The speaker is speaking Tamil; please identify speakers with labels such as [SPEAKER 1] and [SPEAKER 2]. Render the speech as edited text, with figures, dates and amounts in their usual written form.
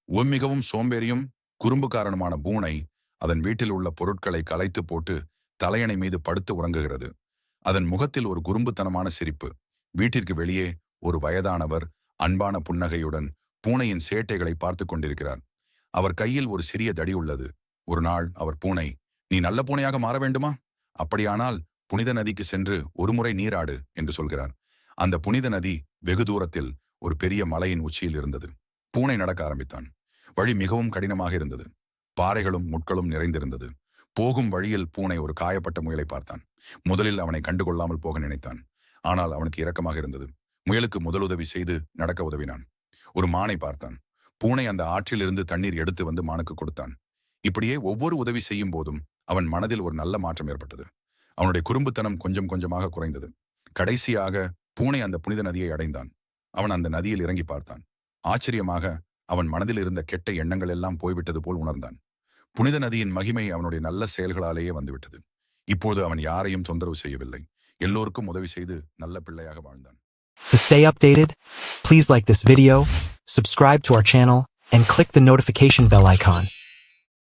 [SPEAKER 1] மிகவும் சோம்பேறியும் குறும்புக்காரனுமான பூனை அதன் வீட்டில் உள்ள பொருட்களை கலைத்து போட்டு தலையணை மீது படுத்து உறங்குகிறது. அதன் முகத்தில் ஒரு குறும்புத்தனமான சிரிப்பு. வீட்டிற்கு வெளியே ஒரு வயதானவர் அன்பான புன்னகையுடன் பூனையின் சேட்டைகளை பார்த்து கொண்டிருக்கிறார். அவர் கையில் ஒரு சிறிய தடி உள்ளது. ஒரு நாள் அவர் பூனை, நீ நல்ல பூனையாக மாற வேண்டுமா? அப்படியானால் புனித நதிக்கு சென்று ஒருமுறை நீராடு என்று சொல்கிறார். அந்த புனித நதி வெகு தூரத்தில் ஒரு பெரிய மலையின் உச்சியில் இருந்தது. பூனை நடக்க ஆரம்பித்தான். வழி மிகவும் கடினமாக இருந்தது. பாறைகளும் முட்களும் நிறைந்திருந்தது. போகும் வழியில் பூனை ஒரு காயப்பட்ட முயலை பார்த்தான். முதலில் அவனை கண்டுகொள்ளாமல் போக நினைத்தான். ஆனால் அவனுக்கு இரக்கமாக இருந்தது. முயலுக்கு முதலுதவி செய்து நடக்க உதவினான். ஒரு மானை பார்த்தான். பூனை அந்த ஆற்றிலிருந்து தண்ணீர் எடுத்து வந்து மானுக்கு கொடுத்தான். இப்படியே ஒவ்வொரு உதவி செய்யும் போதும் அவன் மனதில் ஒரு நல்ல மாற்றம் ஏற்பட்டது. அவனுடைய குறும்புத்தனம் கொஞ்சம் கொஞ்சமாக குறைந்தது. கடைசியாக பூனை அந்த புனித நதியை அடைந்தான். அவன் அந்த நதியில் இறங்கி பார்த்தான். ஆச்சரியமாக அவன் மனதில் இருந்த கெட்ட எண்ணங்கள் எல்லாம் போய்விட்டது போல் உணர்ந்தான். புனித நதியின் மகிமை அவனுடைய நல்ல செயல்களாலேயே வந்துவிட்டது. இப்போது அவன் யாரையும் தொந்தரவு செய்யவில்லை. எல்லோருக்கும் உதவி செய்து நல்ல பிள்ளையாக வாழ்ந்தான்.
[SPEAKER 2] To stay updated, please like this video, subscribe to our channel, and click the notification bell icon.